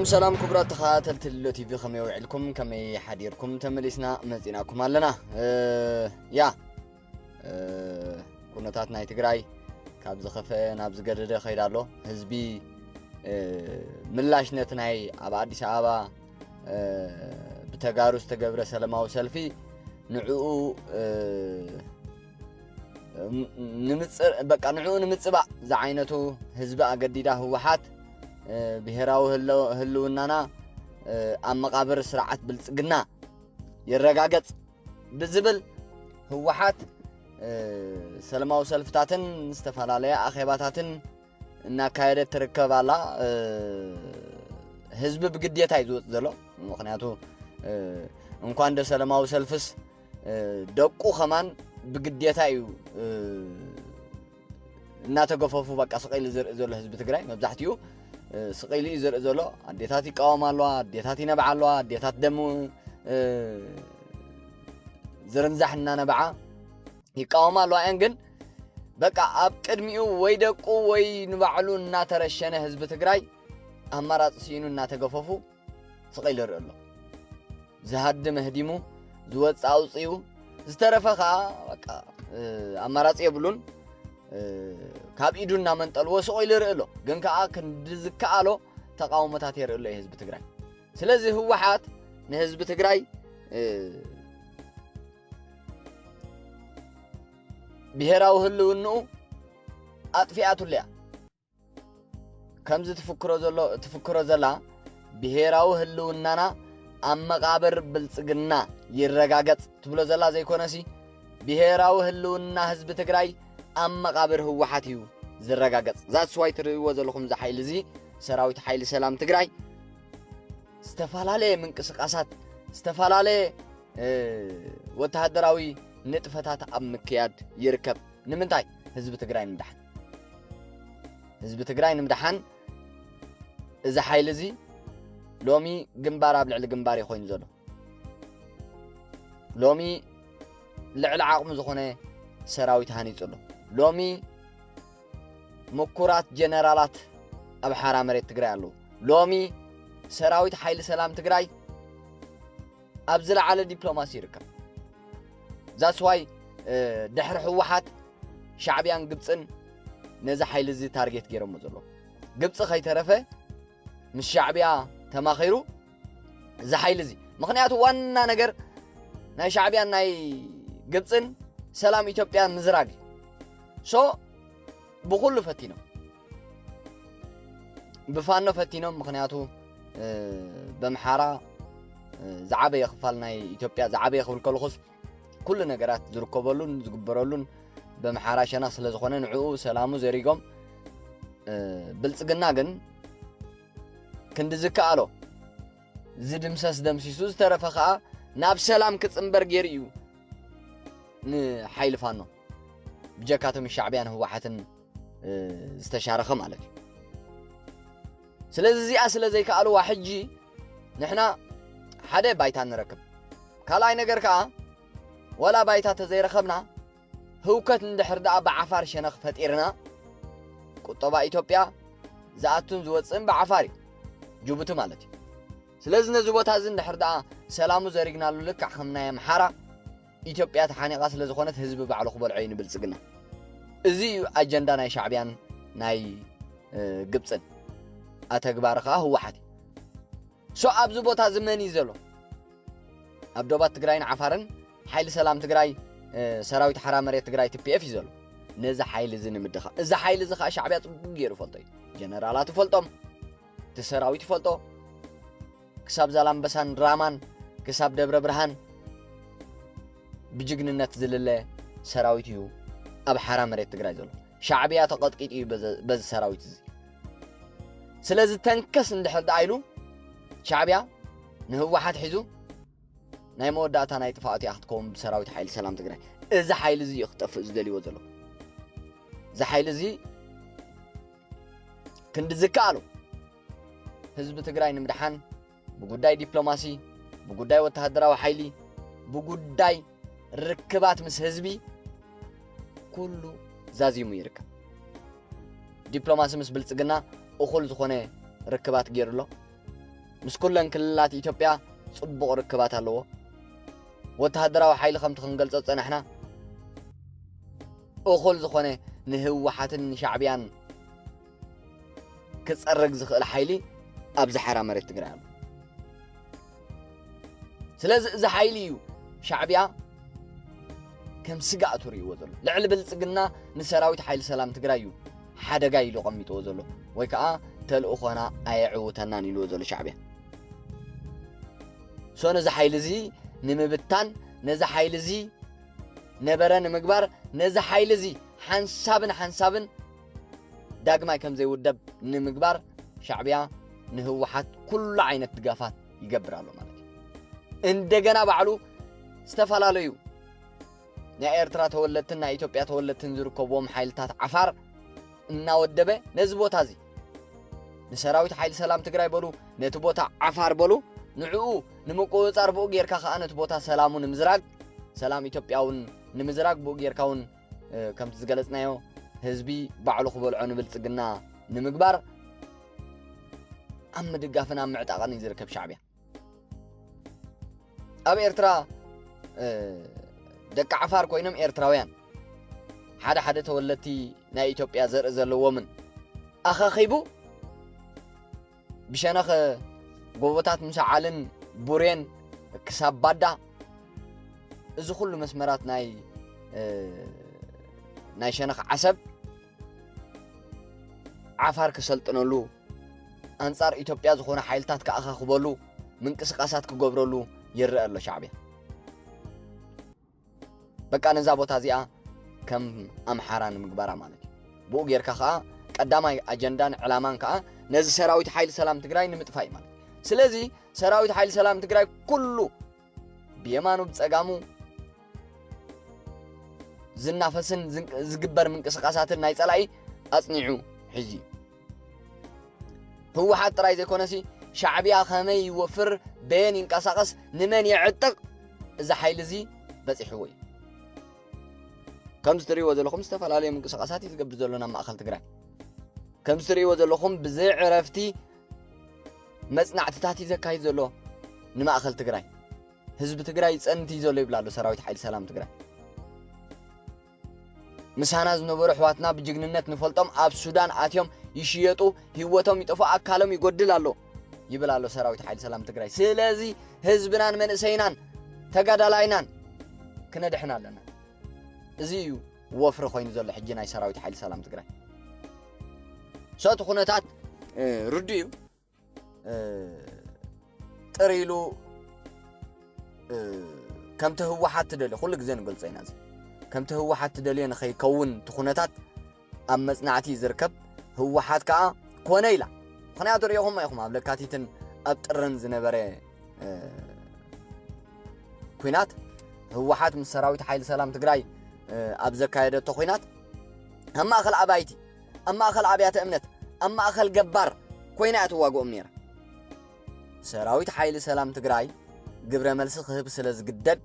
سلام كبرات تخاتل تلو تي في خمي وعلكم كمي حديركم تمليسنا مزيناكم علنا كونتات ناي تግራይ ካብ ዝኸፈ ናብ ዝገደደ ኸይዳሎ ህዝቢ ምላሽነት ናይ ኣብ አዲስ አበባ ብተጋሩ ዝተገብረ ሰላማዊ ሰልፊ ንዑኡ ንምጽር በቃ ንዑኡ ንምጽባዕ ዝዓይነቱ ህዝቢ አገዲዳ ህወሓት ብሄራዊ ህልውናና ኣብ መቃብር ስርዓት ብልጽግና ይረጋገጽ ብዝብል ህወሓት ሰላማዊ ሰልፍታትን ዝተፋላለየ አኼባታትን እናካየደት ትርከብ አላ ህዝብ ብግዴታ ይዝወጽ ዘሎ ምክንያቱ እንኳን እንደ ሰላማዊ ሰልፍስ ደቁ ኸማን ብግዴታ እዩ እናተገፈፉ በቃ ስቀይል ዝርኢ ዘሎ ህዝቢ ትግራይ መብዛሕትኡ ስቀይል ዝርኢ ዘሎ አዴታት ይቃወማ ኣለዋ አዴታት ይነብዓ ኣለዋ አዴታት ደም ዝርንዛሕና ነብዓ ይቃወማ ኣለዋ ግን በቃ ኣብ ቅድሚኡ ወይ ደቁ ወይ ንባዕሉ እናተረሸነ ህዝቢ ትግራይ አማራጭ ሲኑ እናተገፈፉ ስቀይል ይርኢ ኣሎ ዝሃድም ህዲሙ ዝወጽ አውጽዩ ዝተረፈኻ በቃ አማራጭ የብሉን ካብ ኢዱና መንጠልዎ ስቀይል ይርኢ ኣሎ ግን ከዓ ክንድዝከኣሎ ተቃውሞታት ይርኢ ኣሎ ህዝቢ ትግራይ ስለዚህ ህወሓት ንህዝቢ ትግራይ ብሄራዊ ህልውንኡ አጥፊአቱልያ ከምዝ ትፍክሮ ዘላ ብሄራዊ ህልውናና ኣብ መቃብር ብልጽግና ይረጋገጽ ትብሎ ዘላ ዘይኮነሲ ብሄራዊ ህልውና ህዝቢ ትግራይ ኣብ መቃብር ህወሓት እዩ ዝረጋገጽ ዛስዋይ ትርእይዎ ዘለኹም ዝሓይል እዚ ሰራዊት ሓይሊ ሰላም ትግራይ ዝተፋላለየ ምንቅስቃሳት ዝተፋላለየ ወተሃደራዊ ንጥፈታት ኣብ ምክያድ ይርከብ ንምንታይ ህዝቢ ትግራይ ንምድሓን እዚ ሓይል እዚ ሎሚ ግንባር ኣብ ልዕሊ ግንባር ይኮይኑ ዘሎ ሎሚ ልዕሊ ዓቕሙ ዝኾነ ሰራዊት ሃኒጹ ኣሎ ሎሚ ምኩራት ጀነራላት ኣብ ሓራ መሬት ትግራይ ኣለዉ ሎሚ ሰራዊት ሓይሊ ሰላም ትግራይ ኣብ ዝለዓለ ዲፕሎማሲ ይርከብ ዛስዋይ ድሕሪ ህወሓት ሻዕብያን ግብፅን ነዚ ሓይሊ እዚ ታርጌት ገይሮሞ ዘሎ ግብፅ ከይተረፈ ምስ ሻዕብያ ተማኺሩ እዚ ሓይሊ እዚ ምክንያቱ ዋና ነገር ናይ ሻዕብያን ናይ ግብፅን ሰላም ኢትዮጵያ ምዝራግ ሶ ብኩሉ ፈቲኖም ብፋኖ ፈቲኖም ምክንያቱ በምሓራ ዝዓበየ ክፋል ናይ ኢትዮጵያ ዝዓበየ ክብል ከልኹስ ኩሉ ነገራት ዝርከበሉን ዝግበረሉን በምሓራ ሸነኽ ስለ ዝኾነ ንዕኡ ሰላሙ ዘሪጎም ብልጽግና ግን ክንድዝከኣሎ ዝድምሰስ ደምሲሱ ዝተረፈ ከዓ ናብ ሰላም ክጽንበር ገይሩ እዩ ንሓይሊ ፋኖ ብጀካቶም ሻዕብያን ህወሓትን ዝተሻረኸ ማለት እዩ ስለዚ እዚኣ ስለ ዘይከኣልዋ ሕጂ ንሕና ሓደ ባይታ ንረክብ ካልኣይ ነገር ከዓ ወላ ባይታ ተዘይረኸብና ህውከት እንድሕር ደኣ ብዓፋር ሸነኽ ፈጢርና ቁጠባ ኢትዮጵያ ዝኣቱን ዝወፅን ብዓፋር እዩ ጅቡቲ ማለት እዩ ስለዚ ነዚ ቦታ እዚ እንድሕር ደኣ ሰላሙ ዘሪግናሉ ልክዕ ከም ናይ ኣምሓራ ኢትዮጵያ ተሓኒቓ ስለ ዝኾነት ህዝቢ ባዕሉ ክበልዖ እዩ ንብልጽግና እዚ እዩ ኣጀንዳ ናይ ሻዕብያን ናይ ግብፅን ኣተግባር ከዓ ህወሓት እዩ ሶ ኣብዚ ቦታ ዝመን እዩ ዘሎ ኣብ ዶባት ትግራይን ዓፋርን ሓይሊ ሰላም ትግራይ ሰራዊት ሓራ መሬት ትግራይ TPF እዩ ዘሎ ነዚ ሓይሊ እዚ ንምድኻ እዚ ሓይሊ እዚ ከዓ ሻዕብያ ጽቡቕ ገይሩ ፈልጦ እዩ ጀነራላት ፈልጦም እቲ ሰራዊት ፈልጦ ክሳብ ዛላምበሳን ራማን ክሳብ ደብረ ብርሃን ብጅግንነት ዝልለ ሰራዊት እዩ ኣብ ሓራ መሬት ትግራይ ዘሎ ሻዕብያ ተቐጥቂጥ እዩ በዚ ሰራዊት እዚ ስለዚ ተንከስ እንድሕር ደኣ ኢሉ ሻዕብያ ንህወሓት ሒዙ ናይ መወዳእታ ናይ ጥፋኣት ያኽትከውን ብሰራዊት ሓይሊ ሰላም ትግራይ እዚ ሓይሊ እዚ ይኽጠፍእ ዝደልይዎ ዘሎ እዚ ሓይሊ እዚ ክንድዝከኣሉ ህዝቢ ትግራይ ንምድሓን ብጉዳይ ዲፕሎማሲ ብጉዳይ ወተሃደራዊ ሓይሊ ብጉዳይ ርክባት ምስ ህዝቢ ኩሉ ዛዚሙ ይርከብ ዲፕሎማሲ ምስ ብልጽግና እኹል ዝኾነ ርክባት ገይሩሎ ምስ ኩለን ክልላት ኢትዮጵያ ጽቡቕ ርክባት ኣለዎ ወተሃደራዊ ሓይሊ ከምቲ ክንገልጾ ፀናሕና እኹል ዝኾነ ንህወሓትን ሻዕብያን ክጸርግ ዝኽእል ሓይሊ ኣብ ዝሓራ መሬት ትግራይ ኣሎ ስለዚ እዚ ሓይሊ እዩ ሻዕብያ ከም ስጋእ ትርእይዎ ዘሎ ልዕሊ ብልጽግና ንሰራዊት ሓይሊ ሰላም ትግራይ እዩ ሓደጋ ኢሉ ቀሚጥዎ ዘሎ ወይ ከዓ ተልእኾና ኣየዕውተናን ኢልዎ ዘሎ ሻዕብያ ሶ ነዚ ሓይሊ እዚ ንምብታን ነዚ ሓይሊ እዚ ነበረ ንምግባር ነዚ ሓይሊ እዚ ሓንሳብን ዳግማይ ከም ዘይውደብ ንምግባር ሻዕብያ ንህወሓት ኩሉ ዓይነት ድጋፋት ይገብር ኣሎ ማለት እዩ እንደገና ባዕሉ ዝተፈላለዩ ናይ ኤርትራ ተወለድትን ናይ ኢትዮጵያ ተወለድትን ዝርከብዎም ሓይልታት ዓፋር እናወደበ ነዚ ቦታ እዚ ንሰራዊት ሓይሊ ሰላም ትግራይ በሉ ነቲ ቦታ ዓፋር በሉ ንዕኡ ንምቁፅጻር ብኡ ጌርካ ከዓ ነቲ ቦታ ሰላሙ ንምዝራግ ሰላም ኢትዮጵያውን ንምዝራግ ብኡ ጌርካውን ከምቲ ዝገለጽናዮ ህዝቢ ባዕሉ ክበልዖ ንብልጽግና ንምግባር ኣብ ምድጋፍን ኣብ ምዕጣቕን እዩ ዝርከብ ሻዕብያ ኣብ ኤርትራ ደቂ ዓፋር ኮይኖም ኤርትራውያን ሓደ ተወለድቲ ናይ ኢትዮጵያ ዘርኢ ዘለዎምን ኣኻኺቡ ብሸነኽ ጎቦታት ምሳዓልን ቡሬን ክሳብ ባዳ እዚ ኩሉ መስመራት ናይ ሸነኽ ዓሰብ ዓፋር ክሰልጥነሉ ኣንጻር ኢትዮጵያ ዝኾነ ሓይልታት ክኣኻኽበሉ ምንቅስቃሳት ክገብረሉ ይርአ ኣሎ ሻዕብያ በቃ ነዛ ቦታ እዚኣ ከም ኣምሓራ ንምግባራ ማለት እዩ ብኡ ጌርካ ከዓ ቀዳማይ ኣጀንዳን ዕላማን ከዓ ነዚ ሰራዊት ሓይሊ ሰላም ትግራይ ንምጥፋእ ማለት ስለዚ ሰራዊት ሓይሊ ሰላም ትግራይ ኩሉ ብየማኑ ብጸጋሙ ዝናፈስን ዝግበር ምንቅስቃሳትን ናይ ጸላኢ ኣጽኒዑ ሕዚ ህወሓት ጥራይ ዘይኮነሲ ሻዕብያ ከመይ ይወፍር በየን ይንቀሳቀስ ንመን ይዕጥቕ እዚ ሓይሊ እዚ በፂሕዎ እዩ ከም ዝትርእይዎ ዘለኹም ዝተፈላለዩ ምንቅስቃሳት እዩ ዝገብር ዘሎ ናብ ማእኸል ትግራይ ከም ዝትርእይዎ ዘለኹም ብዘይ ዕረፍቲ መጽናዕትታት እዩ ዘካይድ ዘሎ ንማእኸል ትግራይ ህዝቢ ትግራይ ፀንቲ እዩ ዘሎ ይብላ ኣሎ ሰራዊት ሓይሊ ሰላም ትግራይ ምሳና ዝነበሩ ኣሕዋትና ብጅግንነት ንፈልጦም ኣብ ሱዳን ኣትዮም ይሽየጡ ህይወቶም ይጠፉ ኣካሎም ይጎድል ኣሎ ይብል ኣሎ ሰራዊት ሓይሊ ሰላም ትግራይ ስለዚ ህዝብናን መንእሰይናን ተጋዳላይናን ክነድሕና ኣለና እዚ እዩ ወፍሪ ኮይኑ ዘሎ ሕጂ ናይ ሰራዊት ሓይሊ ሰላም ትግራይ ሶት ኩነታት ርዱ እዩ ጥሪሉ ከምቲ ህወሓት ትደልዮ ኩሉ ግዜ ንገልጾ ኢና እዚ ከምቲ ህወሓት ትደልዮ ንኸይከውን ትኹነታት ኣብ መጽናዕቲ ዝርከብ ህወሓት ከዓ ኮነ ኢላ ምክንያቱ ርኢኹም ኢኹም ኣብ ለካቲትን ኣብ ጥርን ዝነበረ ኩናት ህወሓት ምስ ሰራዊት ሓይሊ ሰላም ትግራይ ኣብ ዘካየደቶ ኩናት ኣብ ማእኸል ኣባይቲ ኣብ ማእኸል ኣብያተ እምነት ኣብ ማእኸል ገባር ኮይና እትዋግኦም ነይራ ሰራዊት ሓይሊ ሰላም ትግራይ ግብረ መልሲ ክህብ ስለ ዝግደድ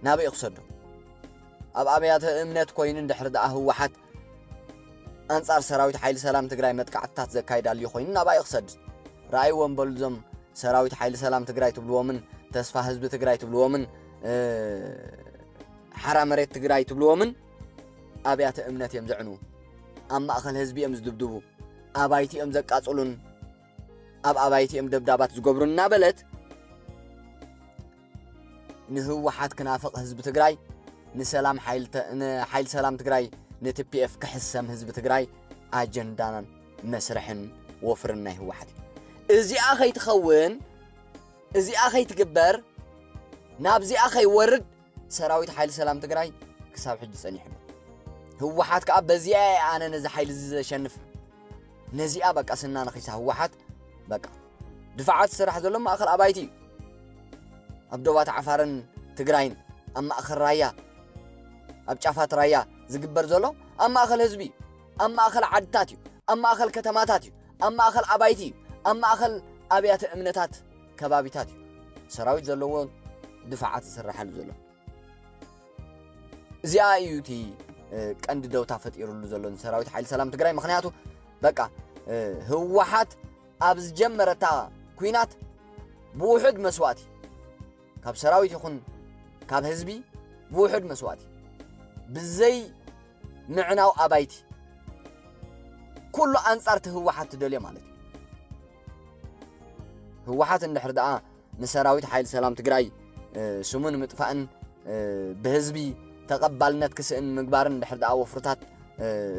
ናብኡ ክሰዶ ኣብ ኣብያተ እምነት ኮይኑ እንድሕር ደኣ ህወሓት ኣንጻር ሰራዊት ሓይሊ ሰላም ትግራይ መጥቃዕትታት ዘካይዳልዩ ኮይኑ ናብኡ ክሰድ ረኣይዎም በልዞም ሰራዊት ሓይሊ ሰላም ትግራይ ትብልዎምን ተስፋ ህዝቢ ትግራይ ትብልዎምን ሓራ መሬት ትግራይ ትብልዎምን ኣብያተ እምነት እዮም ዘዕኑ ኣብ ማእኸል ህዝቢ እዮም ዝድብድቡ ኣባይቲ እዮም ዘቃጽሉን ኣብ ኣባይቲ እዮም ደብዳባት ዝገብሩ እናበለት ንህወሓት ክናፍቕ ህዝቢ ትግራይ ንሰላም ሓይሊ ሰላም ትግራይ ንቲፒኤፍ ክሕሰም ህዝቢ ትግራይ ኣጀንዳን መስርሕን ወፍርን ናይ ህወሓት እዚኣ ኸይትኸውን እዚኣ ኸይትግበር ናብዚኣ ኸይወርድ ሰራዊት ሓይሊ ሰላም ትግራይ ክሳብ ሕጂ ጸኒሑ ህወሓት ከዓ በዚኣ ኣነ ነዚ ሓይሊ ዘሸንፍ ነዚኣ በቃ ስና ነኺሳ ህወሓት በቃ ድፋዓት ስራሕ ዘሎ ማእኸል ኣባይቲ እዩ ኣብ ዶባት ዓፋርን ትግራይን ኣብ ማእኸል ራያ ኣብ ጫፋት ራያ ዝግበር ዘሎ ኣብ ማእኸል ህዝቢ ኣብ ማእኸል ዓድታት እዩ ኣብ ማእኸል ከተማታት እዩ ኣብ ማእኸል ኣባይቲ እዩ ኣብ ማእኸል ኣብያተ እምነታት ከባቢታት እዩ ሰራዊት ዘለዎ ድፋዓት ዝስራሐሉ ዘሎ እዚኣ እዩ እቲ ቀንዲ ደውታ ፈጢሩሉ ዘሎ ሰራዊት ሓይሊ ሰላም ትግራይ ምክንያቱ በቃ ህወሓት ኣብ ዝጀመረታ ኩናት ብውሕድ መስዋዕቲ ካብ ሰራዊት ይኹን ካብ ህዝቢ ብውሕድ መስዋዕቲ ብዘይ ምዕናው ኣባይቲ ኩሉ ኣንጻር ህወሓት ትደልዮ ማለት እዩ ህወሓት እንድሕር ደኣ ንሰራዊት ሓይሊ ሰላም ትግራይ ስሙን ምጥፋእን ብህዝቢ ተቐባልነት ክስእን ምግባርን እንድሕር ደኣ ወፍርታት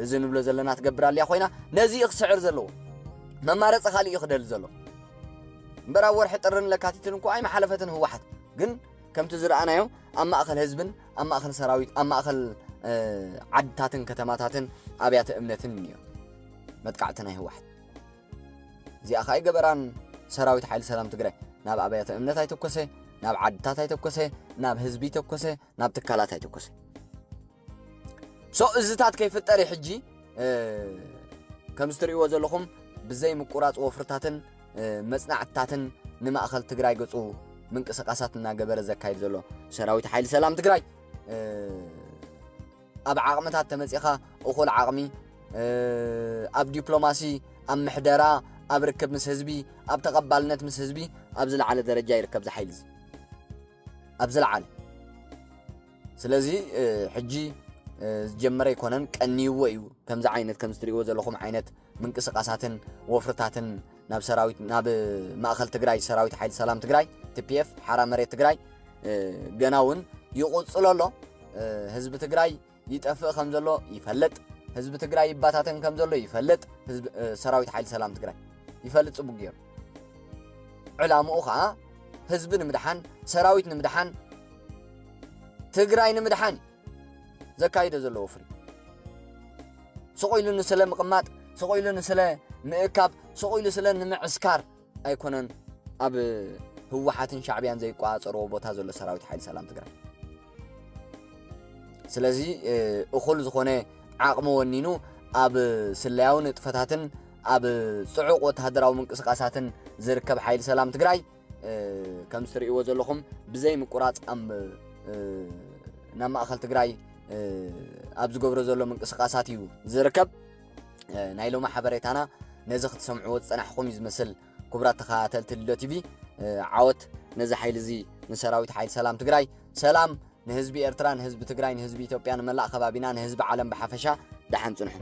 እዚ ንብሎ ዘለና ትገብር ኣልያ ኮይና ነዚ ክስዕር ዘለዎ መማረፂ ካሊእ ይኽደል ዘሎ እምበር ኣብ ወርሒ ጥርን ለካቲትን እኳ ኣይመሓለፈትን ህወሓት ግን ከምቲ ዝረኣናዮ ኣብ ማእኸል ህዝብን ኣብ ማእኸል ሰራዊት ኣብ ማእኸል ዓድታትን ከተማታትን ኣብያተ እምነትን እኒዮ መጥቃዕቲ ናይ ህወሓት እዚኣ ኸ ኣይገበራን ሰራዊት ሓይሊ ሰላም ትግራይ ናብ ኣብያተ እምነት ኣይተኮሰ ናብ ዓድታት ኣይተኮሰ ናብ ህዝቢ ተኮሰ ናብ ትካላት ኣይተኮሰ እዝታት ከይፍጠር ሕጂ ከም ዝትርእይዎ ዘለኹም ብዘይ ምቁራፅ ወፍርታትን መጽናዕታትን ንማእኸል ትግራይ ገጹ ምንቅስቃሳት እናገበረ ዘካይድ ዘሎ ሰራዊት ሓይሊ ሰላም ትግራይ ኣብ ዓቕምታት ተመጺኻ እኹል ዓቕሚ ኣብ ዲፕሎማሲ ኣብ ምሕደራ ኣብ ርክብ ምስ ህዝቢ ኣብ ተቐባልነት ምስ ህዝቢ ኣብ ዝለዓለ ደረጃ ይርከብ ዝሓይል እዚ ኣብ ዝለዓለ ስለዚ ሕጂ ዝጀመረ ይኮነን ቀኒይዎ እዩ ከምዚ ዓይነት ከም ዝትርእይዎ ዘለኹም ዓይነት ምንቅስቃሳትን ወፍርታትን ናብ ሰራዊት ናብ ማእኸል ትግራይ ሰራዊት ሓይሊ ሰላም ትግራይ TPF ሓራ መሬት ትግራይ ገና እውን ይቕፅሎ ኣሎ ህዝቢ ትግራይ ይጠፍእ ከም ዘሎ ይፈልጥ ህዝቢ ትግራይ ይባታተን ከም ዘሎ ይፈልጥ ሰራዊት ሓይሊ ሰላም ትግራይ ይፈልጥ ጽቡቕ ገይሩ ዕላምኡ ከዓ ህዝቢ ንምድሓን ሰራዊት ንምድሓን ትግራይ ንምድሓን ዘካይደ ዘሎ ወፍሪ ስቆኢሉ ንስለ ምቕማጥ ስቆኢሉ ንስለ ምእካብ ስቆኢሉ ስለ ንምዕስካር ኣይኮነን ኣብ ህወሓትን ሻዕብያን ዘይቋፀሮ ቦታ ዘሎ ሰራዊት ሓይሊ ሰላም ትግራይ ስለዚ እኹል ዝኾነ ዓቕሚ ወኒኑ ኣብ ስላያዊ ንጥፈታትን ኣብ ጽዑቕ ወተሃደራዊ ምንቅስቃሳትን ዝርከብ ሓይሊ ሰላም ትግራይ ከም ዝትርእይዎ ዘለኹም ብዘይ ምቁራፅ ናብ ማእኸል ትግራይ ኣብ ዝገብሮ ዘሎ ምንቅስቃሳት እዩ ዝርከብ ናይ ሎማ ሓበሬታና ነዚ ክትሰምዕዎ ዝፀናሕኩም እዩ ዝመስል ክቡራት ተኸታተልቲ ልደት ቲቪ ዓወት ነዚ ሓይሊ እዚ ንሰራዊት ሓይሊ ሰላም ትግራይ ሰላም ንህዝቢ ኤርትራ ንህዝቢ ትግራይ ንህዝቢ ኢትዮጵያ ንመላእ ከባቢና ንህዝቢ ዓለም ብሓፈሻ ደሓን ጽንሑ